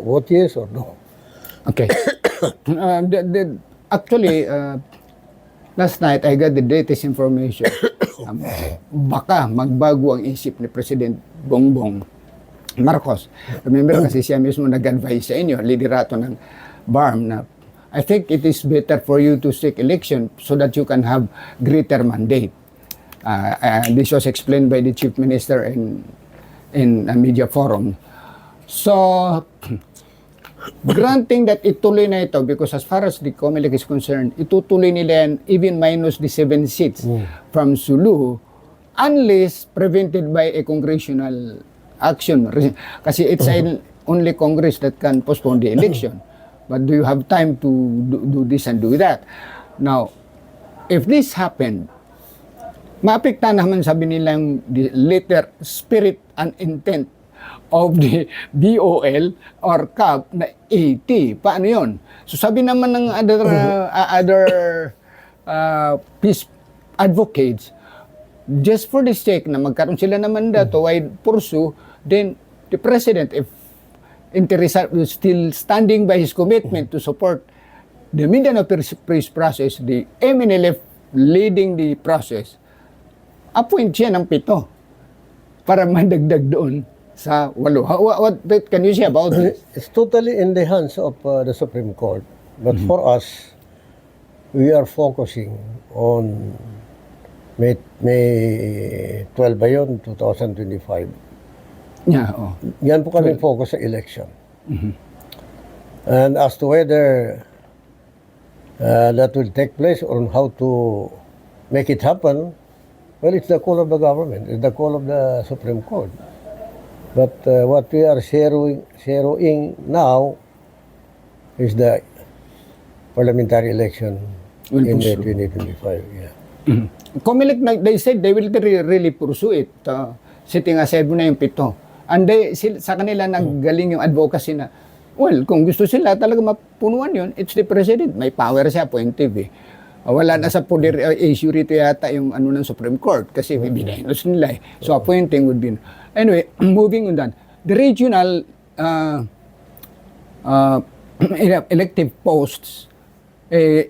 vote yes or no. Okay. Actually, last night, I got the latest information. Baka magbago ang isip ni President Bongbong Marcos. Remember, kasi siya mismo nag-advise sa inyo, liderato ng BARMM, na I think it is better for you to seek election so that you can have greater mandate. This was explained by the Chief Minister in a media forum. So, granting that ituloy na ito, because as far as the COMELEC is concerned, itutuloy nila yan even minus the 7 seats from Sulu, unless prevented by a congressional action. Kasi it's only Congress that can postpone the election. But do you have time to do this and do that? Now, if this happened, maapekta naman sabi nilang the letter, spirit, and intent of the BOL or CAP na 80. Paano yun? So sabi naman ng other peace advocates, just for the sake na magkaroon sila ng mandato, why pursue, then the President, if interested, still standing by his commitment to support the Mindanao peace process, the MNLF leading the process, appoint siya ng 7 para madagdag doon sa 8. What can you say about this? It's totally in the hands of the Supreme Court. But for us, we are focusing on May 12 ba yun? 2025. Yeah, oh. Yan po kami focus sa election. And as to whether that will take place or how to make it happen, well, it's the call of the government. It's the call of the Supreme Court. But what we are zeroing now is the parliamentary election in 2025. Yeah. COMELEC, they said they will really pursue it. Sitting aside mo na yung 7. And sa kanila naggaling yung advocacy na, well, kung gusto sila talaga mapunuan yun, it's the President. May power siya, appointive eh. Wala na sa poder issue rito yata yung ano ng Supreme Court kasi may binahinos nila eh. So appointing would be... Anyway, moving on that. The regional elective posts,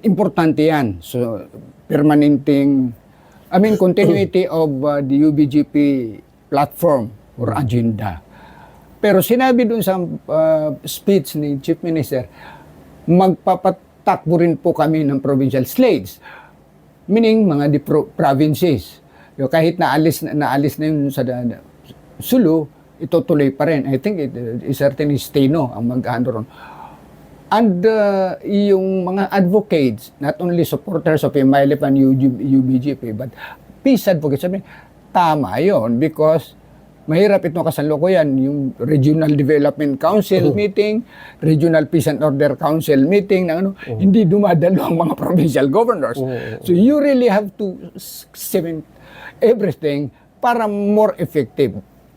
importante yan. So, continuity of the UBJP platform or agenda. Pero sinabi dun sa speech ni Chief Minister, magpapatakbo rin po kami ng provincial slates. Meaning, mga provinces. Kahit naalis na yun sa Sulu, itutuloy pa rin. I think it certainly Steno ang mag-ano ron. And yung mga advocates, not only supporters of MILF and UBJP, but peace advocates, sabi, tama yon because mahirap itong kasalukuyan, yung Regional Development Council meeting, Regional Peace and Order Council meeting, hindi dumadalo ang mga provincial governors. So you really have to cement everything para more effective.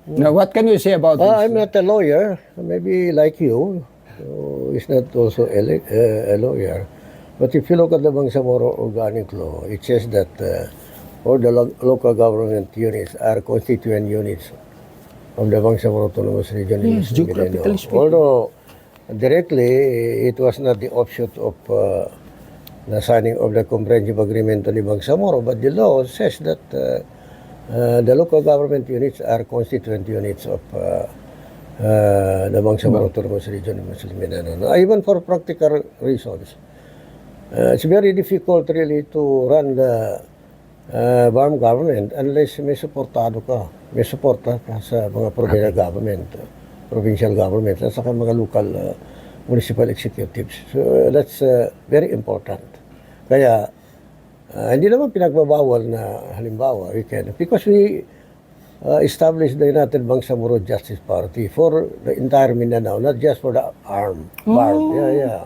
Now, what can you say about this? I'm not a lawyer, maybe like you, who is not also a lawyer. But if you look at the Bangsamoro Organic Law, it says that all the local government units are constituent units of the Bangsamoro Autonomous Region. Yes, geographically speaking. Although directly, it was not the offshoot of the signing of the comprehensive agreement on the Bangsamoro, but the law says that the local government units are constituent units of the Bangsamoro Autonomous Region in Muslim Mindanao. Even for practical reasons, it's very difficult really to run the BARMM government unless may supportado ka. May suporta ka sa mga provincial government, at saka mga local municipal executives. So that's very important. Kaya hindi naman pinagbabawal na halimbawa because we established the United Bangsamoro Justice Party for the entire Mindanao, not just for the BARMM. Yeah.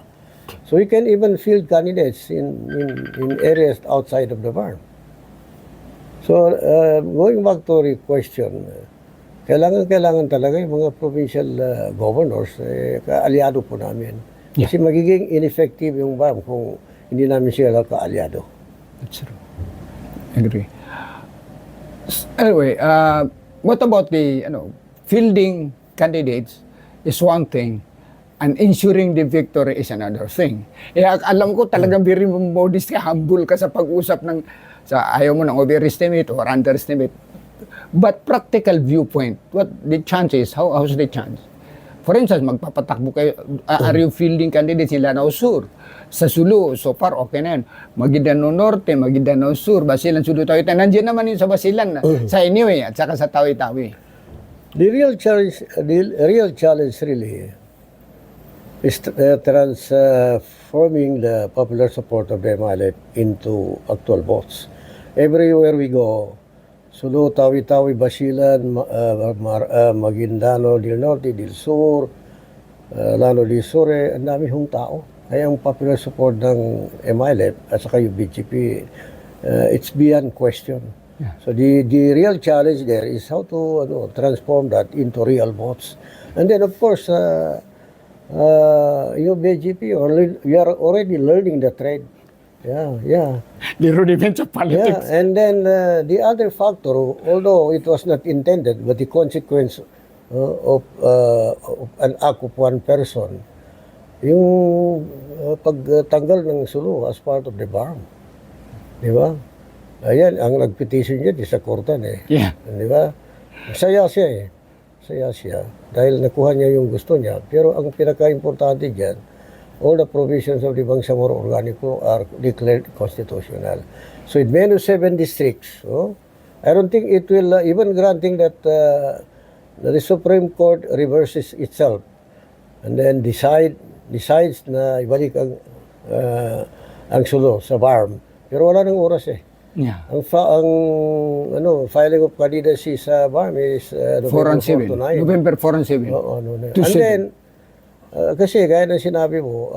So we can even field candidates in areas outside of the BARMM. So going back to the question, kailangan talaga yung mga provincial governors, kaalyado po namin. Kasi magiging ineffective yung BARMM kung hindi namin sila kaalyado. That's true. Agree. Anyway, what about the fielding candidates is one thing, And ensuring the victory is another thing. Alam ko talagang very modest ka, humble ka sa pag-usap ng, ayaw mo ng overestimate or underestimate. But practical viewpoint, what the chance is, how's the chance? For instance, magpapatakbo kayo, are you fielding candidates in Lanao Sur? Sa Sulu, so far okay na yan. Maguindanao Norte, Maguindanao Sur, Basilan, Sulu, Tawi-Tawi. Nandiyan naman yun sa Basilan, sa Anyway, at saka sa Tawi-Tawi. The real challenge really is transforming the popular support of the MLF into actual votes. Everywhere we go, Sulu, Tawi-Tawi, Basilan, Maguindano del Norte, del Sur, Lano del Sur, ang dami hong tao. Kaya ang popular support ng MLF at saka UBJP, it's beyond question. Yeah. So the real challenge there is how to transform that into real votes. And then of course, UBJP, we are already learning the trade. Yeah. The rudiments of politics. Yeah, and then the other factor, although it was not intended, but the consequence of an act of one person, yung pagtanggal ng Sulu as part of the BARMM. Di ba? Ayan, ang nag-petition niya, di sa kortan eh. Yeah. Di ba? Saya siya eh. Saya siya. Dahil nakuha niya yung gusto niya. Pero ang pinaka-importante dyan, all the provisions of the Bangsamoro Organico are declared constitutional. So in many 7 districts, I don't think it will, even granting that the Supreme Court reverses itself and then decides na ibalik ang Sulu sa BARMM. Pero wala nang oras eh. Yeah. Ang filing of candidacy sa BARMM is November 4 to 9. November 4 and 7. And then, kasi gaya ng sinabi mo,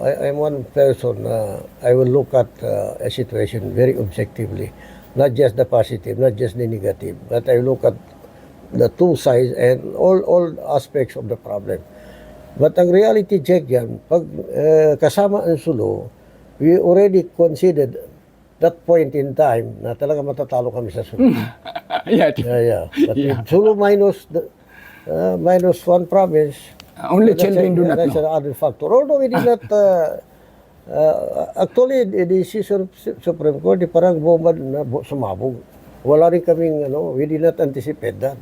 I'm one person na I will look at a situation very objectively. Not just the positive, not just the negative, but I look at the two sides and all aspects of the problem. But ang reality check yan, pag kasama ang Sulu, we already considered that point in time na talaga matatalo kami sa Sulu. Yeah. But with Sulu minus one province, only children do not that's know. another factor. Although we did not, actually, the decision of Supreme Court, di parang bomba na sumabog. Wala rin kaming, we did not anticipate that.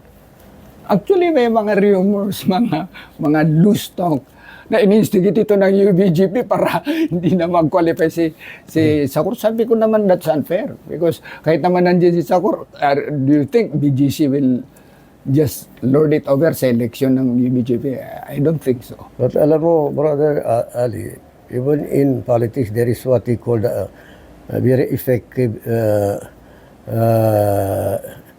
Actually, may mga rumors, mga loose talk na in-instigate ito ng UBJP para hindi na mag-qualify si Sakur. Sabi ko naman that's unfair because kahit naman nandiyan si Sakur, do you think BGC will just lord it over sa election ng UBJP? I don't think so. But alam mo, Brother Ali, even in politics, there is what we call the very effective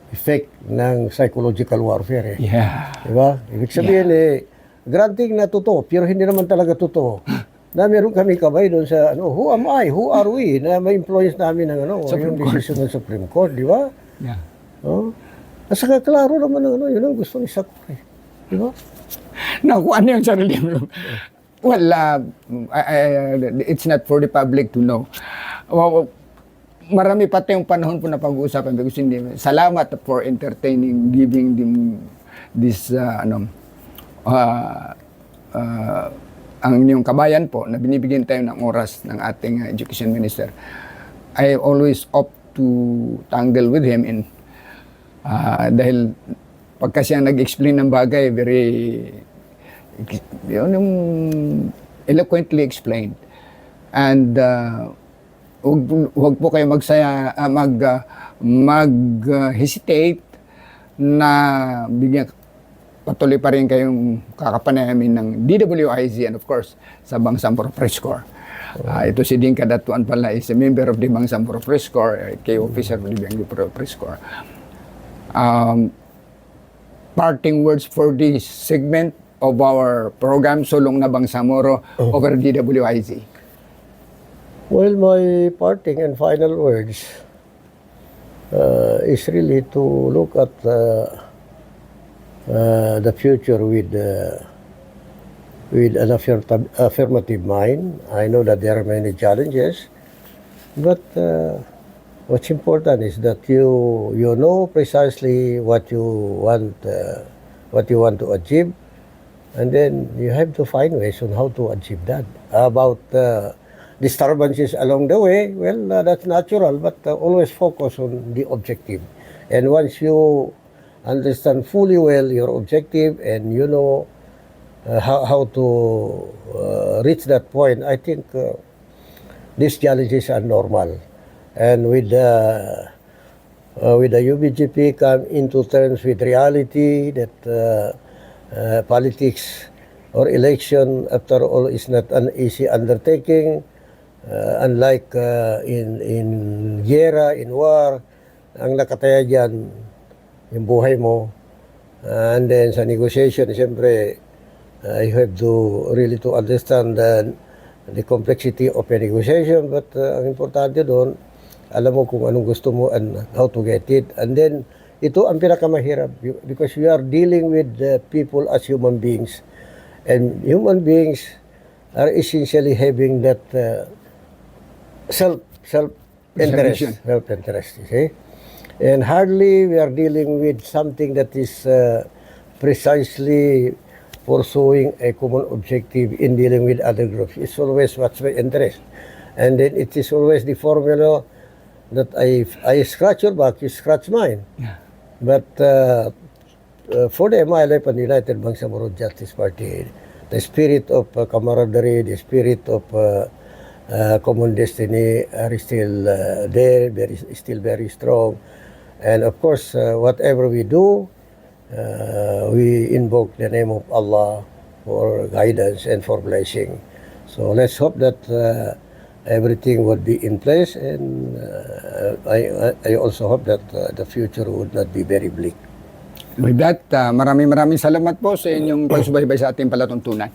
effect ng psychological warfare. Yeah. Diba? Ibig sabihin granting na totoo, pero hindi naman talaga totoo. Na meron kami kabay doon sa, who am I? Who are we? Na may influence namin ng, yung decision ng Supreme Court, di ba? Yeah. At saka klaro naman yun ang gusto ni Sakur. Di ba? Nakuha niya yung sarili mo. Well, it's not for the public to know. Marami pa tayong panahon po na pag-uusapan because salamat for entertaining, giving them this ang inyong kabayan po na binibigyan tayo ng oras ng ating Education Minister. I always opt to tangle with him dahil pagka siya nag-explain ng bagay, very yung eloquently explained. And huwag po kayo mag-hesitate na bigyan patuloy pa rin kayong kakapanayamin ng DWIZ and of course sa Bangsamoro Press Corps. Ito si Dean Kadatuan pala is a member of the Bangsamoro Press Corps, kay officer of the Bangsamoro Press Corps. Parting words for this segment of our program, Sulong na Bangsamoro over DWIZ. Well, my parting and final words is really to look at the future with an affirmative mind. I know that there are many challenges, but what's important is that you know precisely what you want to achieve, And then you have to find ways on how to achieve that. About disturbances along the way, well, that's natural, but always focus on the objective. And once you understand fully well your objective and you know how to reach that point, I think these challenges are normal. And with the UBJP come into terms with reality that politics or election, after all, is not an easy undertaking. Unlike in giyera, in war, ang nakataya dyan, yung buhay mo. And then sa negotiation, siyempre, you have to really to understand the complexity of a negotiation. But ang importante doon, alam mo kung anong gusto mo and how to get it. And then, ito ang pinakamahirap because you are dealing with people as human beings. And human beings are essentially having that self-interest, you see? And hardly we are dealing with something that is precisely pursuing a common objective in dealing with other groups. It's always what's my interest. And then it is always the formula that I scratch your back, you scratch mine. Yeah. But for the MILF and United Bangsamoro Justice Party, the spirit of camaraderie, the spirit of common destiny are still there, still very strong. And of course, whatever we do, we invoke the name of Allah for guidance and for blessing. So let's hope that everything would be in place, and I also hope that the future would not be very bleak. With that, maraming salamat po sa inyong pagsubaybay sa ating palatuntunan.